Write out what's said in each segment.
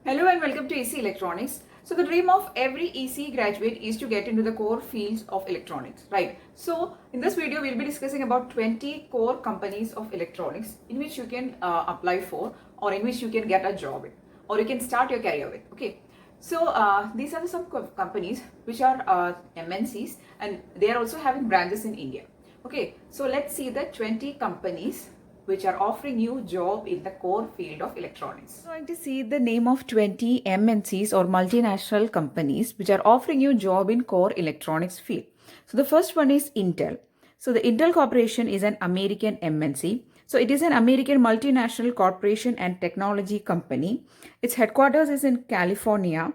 Hello and welcome to EC Electronics. So the dream of every EC graduate is to get into the core fields of electronics, right? So in this video, we'll be discussing about 20 core companies of electronics in which you can apply for, or in which you can get a job in, or you can start your career with, okay? So these are some companies which are MNCs, and they are also having branches in India. Okay, so let's see the 20 companies which are offering you job in the core field of electronics. So, going to see the name of 20 MNCs or multinational companies which are offering you job in core electronics field. So the first one is Intel. So the Intel Corporation is an American MNC. So it is an American multinational corporation and technology company. Its headquarters is in California,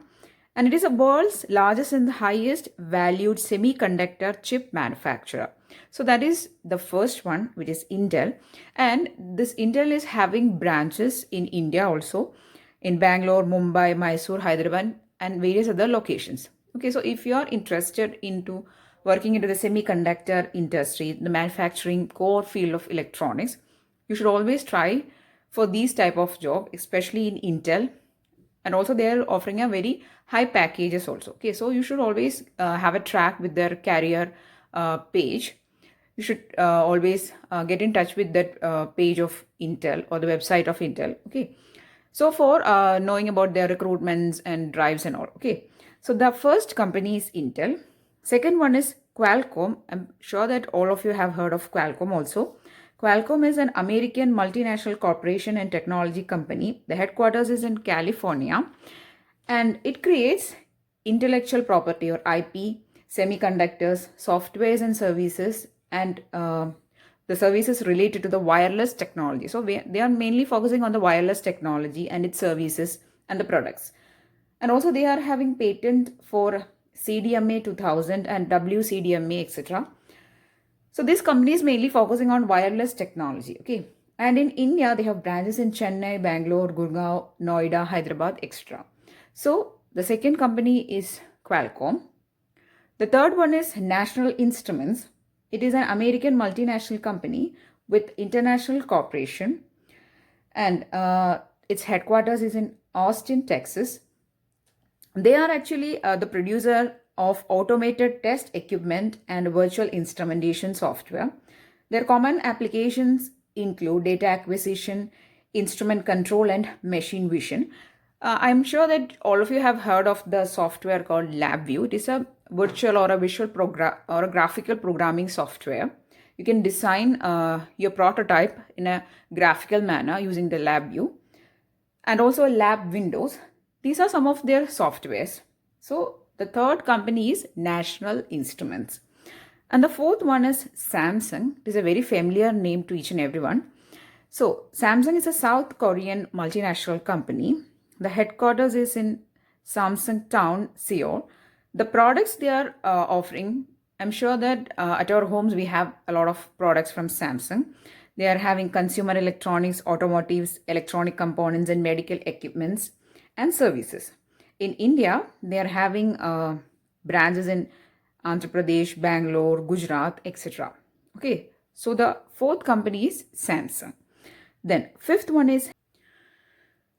and it is the world's largest and highest valued semiconductor chip manufacturer. So that is the first one, which is Intel. And this Intel is having branches in India also, in Bangalore, Mumbai, Mysore, Hyderabad, and various other locations. Okay, so if you are interested into working into the semiconductor industry, the manufacturing core field of electronics, you should always try for these type of job, especially in Intel. And also they are offering a very high packages also. Okay, so you should always have a track with their career page. You should always get in touch with that page of Intel or the website of Intel. Okay, so for knowing about their recruitments and drives and all. Okay, so the first company is Intel. Second one is Qualcomm. I'm sure that all of you have heard of Qualcomm also. Qualcomm is an American multinational corporation and technology company. The headquarters is in California, and it creates intellectual property or IP, semiconductors, softwares and services, and the services related to the wireless technology. So they are mainly focusing on the wireless technology and its services and the products. And also they are having patent for CDMA 2000 and WCDMA, etc. So this company is mainly focusing on wireless technology, okay? And in India, they have branches in Chennai, Bangalore, Gurgaon, Noida, Hyderabad, etc. So the second company is Qualcomm. The third one is National Instruments. It is an American multinational company with international corporation, and its headquarters is in Austin, Texas. They are actually the producer of automated test equipment and virtual instrumentation software. Their common applications include data acquisition, instrument control, and machine vision. I'm sure that all of you have heard of the software called LabVIEW. It is a virtual or a visual program or a graphical programming software. You can design your prototype in a graphical manner using the LabVIEW, and also Lab Windows. These are some of their softwares. So the third company is National Instruments. And the fourth one is Samsung. It is a very familiar name to each and everyone. So Samsung is a South Korean multinational company. The headquarters is in Samsung Town, Seoul. The products they are offering, I'm sure that at our homes we have a lot of products from Samsung. They are having consumer electronics, automotives, electronic components, and medical equipments and services. In India, they are having branches in Andhra Pradesh, Bangalore, Gujarat, etc. Okay, so the fourth company is Samsung. Then fifth one is,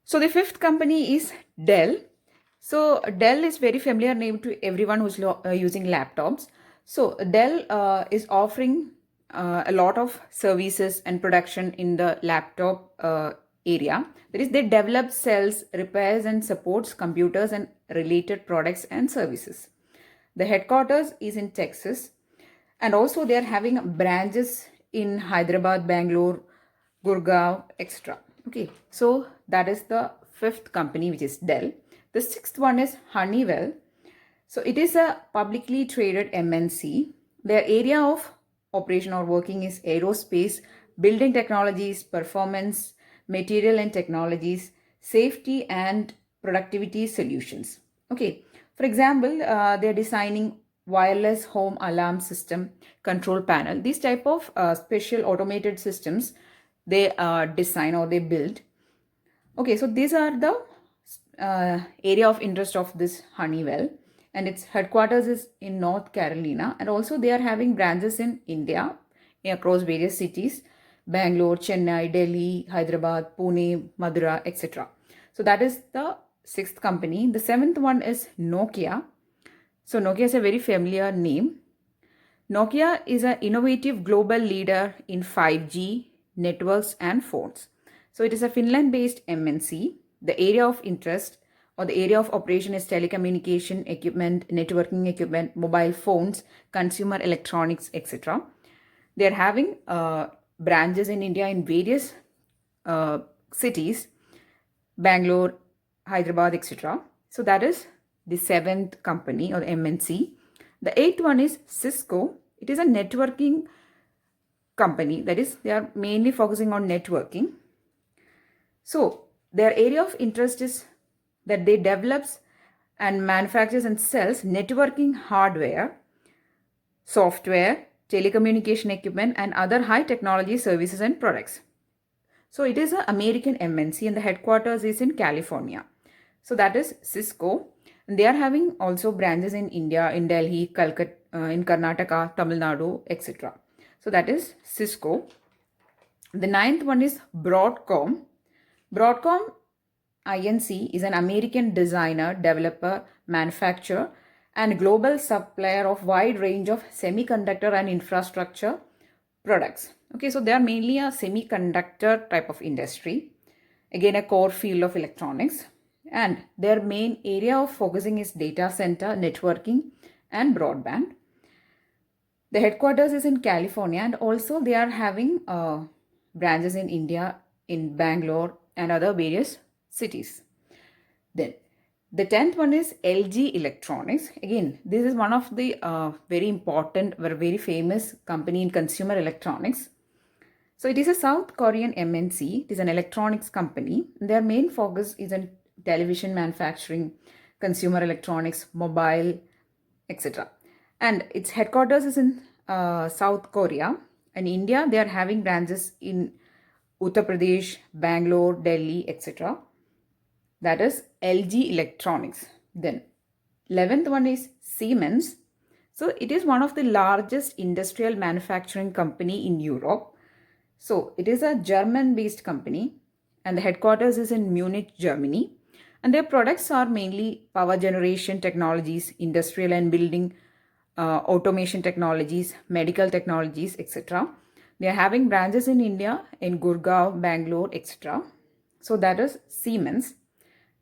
so the fifth company is Dell. So Dell is very familiar name to everyone who's using laptops. So Dell is offering a lot of services and production in the laptop area. That is, they develop, sells, repairs, and supports computers and related products and services. The headquarters is in Texas, and also they are having branches in Hyderabad, Bangalore, Gurgaon, etc. Okay, so that is the fifth company, which is Dell. The sixth one is Honeywell. So it is a publicly traded MNC. Their area of operation or working is aerospace, building technologies, performance, material and technologies, safety and productivity solutions. Okay, for example, they're designing wireless home alarm system, control panel. These type of special automated systems they design or they build. Okay, so these are the area of interest of this Honeywell, and its headquarters is in North Carolina, and also they are having branches in India across various cities: Bangalore, Chennai, Delhi, Hyderabad, Pune, Madura, etc. So that is the sixth company. The seventh one is Nokia. So Nokia is a very familiar name. Nokia is an innovative global leader in 5G networks and phones. So it is a Finland-based MNC. The area of interest or the area of operation is telecommunication equipment, networking equipment, mobile phones, consumer electronics, etc. They are having branches in India in various cities, Bangalore, Hyderabad, etc. So that is the seventh company or MNC. The eighth one is Cisco. It is a networking company. That is, they are mainly focusing on networking. So their area of interest is that they develops and manufactures and sells networking hardware, software, telecommunication equipment, and other high technology services and products. So it is an American MNC and the headquarters is in California. So that is Cisco. And they are having also branches in India, in Delhi, Calcutta, in Karnataka, Tamil Nadu, etc. So that is Cisco. The ninth one is Broadcom. Broadcom Inc. is an American designer, developer, manufacturer, and global supplier of wide range of semiconductor and infrastructure products. Okay, so they are mainly a semiconductor type of industry. Again, a core field of electronics. And their main area of focusing is data center, networking, and broadband. The headquarters is in California, and also they are having branches in India, in Bangalore, and other various cities. Then the 10th one is LG Electronics. Again, this is one of the very important, very famous company in consumer electronics. So it is a South Korean MNC. It is an electronics company. Their main focus is on television manufacturing, consumer electronics, mobile, etc. And its headquarters is in South Korea. And India, they are having branches in Uttar Pradesh, Bangalore, Delhi, etc. That is LG Electronics. Then 11th one is Siemens. So it is one of the largest industrial manufacturing company in Europe. So it is a German-based company and the headquarters is in Munich, Germany. And their products are mainly power generation technologies, industrial and building automation technologies, medical technologies, etc. They are having branches in India, in Gurgaon, Bangalore, etc. So that is Siemens.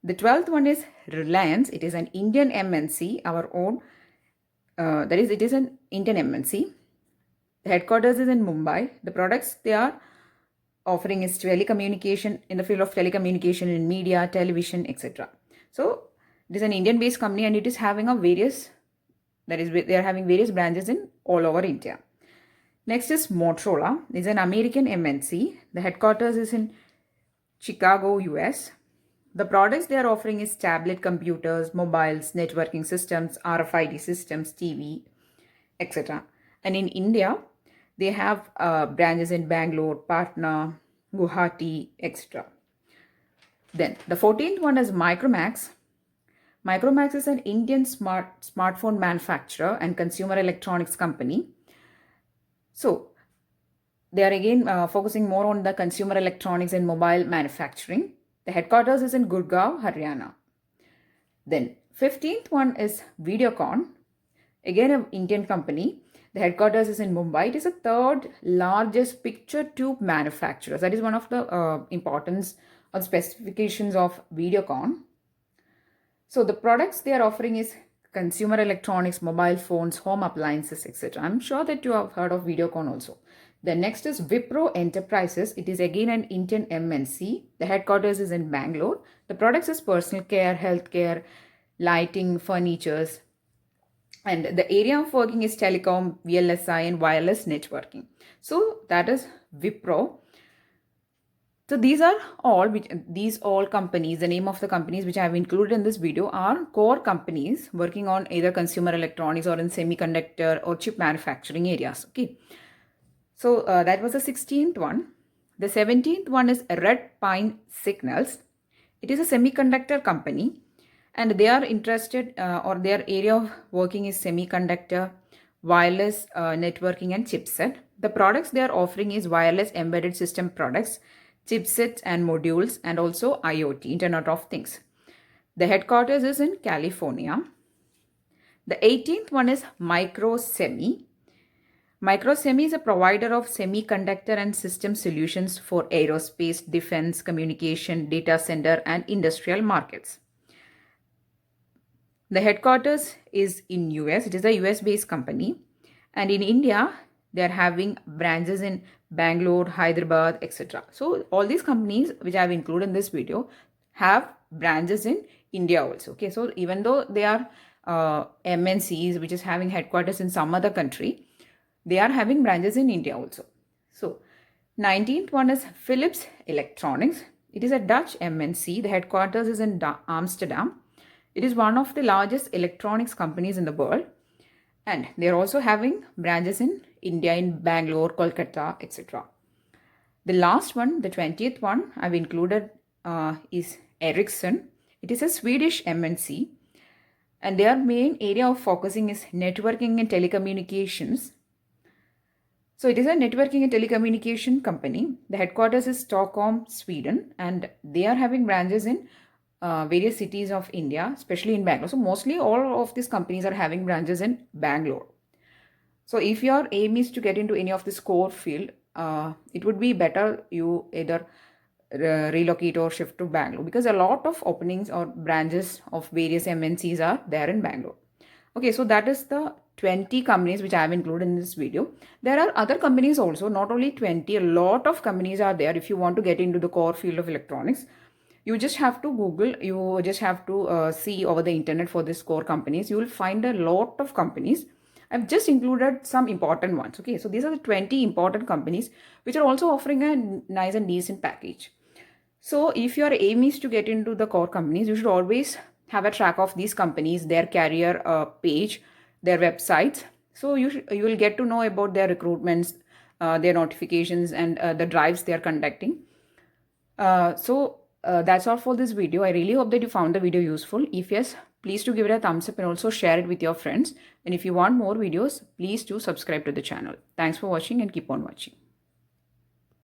The 12th one is Reliance. It is an Indian MNC, our own. That is, it is an Indian MNC. The headquarters is in Mumbai. The products they are offering is telecommunication, in the field of telecommunication, in media, television, etc. So it is an Indian-based company and it is having a various, that is, they are having various branches in all over India. Next is Motorola. It is an American MNC. The headquarters is in Chicago, US. The products they are offering is tablet computers, mobiles, networking systems, RFID systems, TV, etc. And in India, they have branches in Bangalore, Patna, Guwahati, etc. Then the 14th one is Micromax. Micromax is an Indian smartphone manufacturer and consumer electronics company. So they are again focusing more on the consumer electronics and mobile manufacturing. The headquarters is in Gurgaon, Haryana. Then 15th one is Videocon. Again, an Indian company. The headquarters is in Mumbai. It is the third largest picture tube manufacturer. That is one of the importance or specifications of Videocon. So the products they are offering is consumer electronics, mobile phones, home appliances, etc. I'm sure that you have heard of Videocon also. The next is Wipro Enterprises. It is again an Indian MNC. The headquarters is in Bangalore. The products is personal care, healthcare, lighting, furnitures. And the area of working is telecom, VLSI and wireless networking. So that is Wipro. So these are all companies, the name of the companies which I have included in this video are core companies working on either consumer electronics or in semiconductor or chip manufacturing areas. Okay. So that was the 16th one. The 17th one is Red Pine Signals. It is a semiconductor company and they are interested or their area of working is semiconductor, wireless networking and chipset. The products they are offering is wireless embedded system products, chipsets and modules and also IoT, Internet of Things. The headquarters is in California. The 18th one is Microsemi. Microsemi is a provider of semiconductor and system solutions for aerospace, defense, communication, data center, and industrial markets. The headquarters is in US. It is a US based company. And in India, they are having branches in Bangalore, Hyderabad, etc. So all these companies which I have included in this video have branches in India also. Okay, so even though they are MNCs which is having headquarters in some other country, they are having branches in India also. So 19th one is Philips Electronics. It is a Dutch MNC. The headquarters is in Amsterdam. It is one of the largest electronics companies in the world. And they are also having branches in India, in Bangalore, Kolkata, etc. The last one, the 20th one I've included is Ericsson. It is a Swedish MNC. And their main area of focusing is networking and telecommunications. So it is a networking and telecommunication company. The headquarters is Stockholm, Sweden, and they are having branches in various cities of India, especially in Bangalore. So mostly all of these companies are having branches in Bangalore. So if your aim is to get into any of this core field, it would be better you either relocate or shift to Bangalore, because a lot of openings or branches of various MNCs are there in Bangalore. Okay, so that is the 20 companies which I have included in this video. There are other companies also, not only 20, a lot of companies are there. If you want to get into the core field of electronics, you just have to Google, you just have to see over the internet for this core companies. You will find a lot of companies. I've just included some important ones. Okay, so these are the 20 important companies which are also offering a nice and decent package. So if your aim is to get into the core companies, you should always have a track of these companies, their career page, their websites. So you will get to know about their recruitments, their notifications, and the drives they are conducting. That's all for this video. I really hope that you found the video useful. If yes, please do give it a thumbs up and also share it with your friends. And if you want more videos, please do subscribe to the channel. Thanks for watching and keep on watching.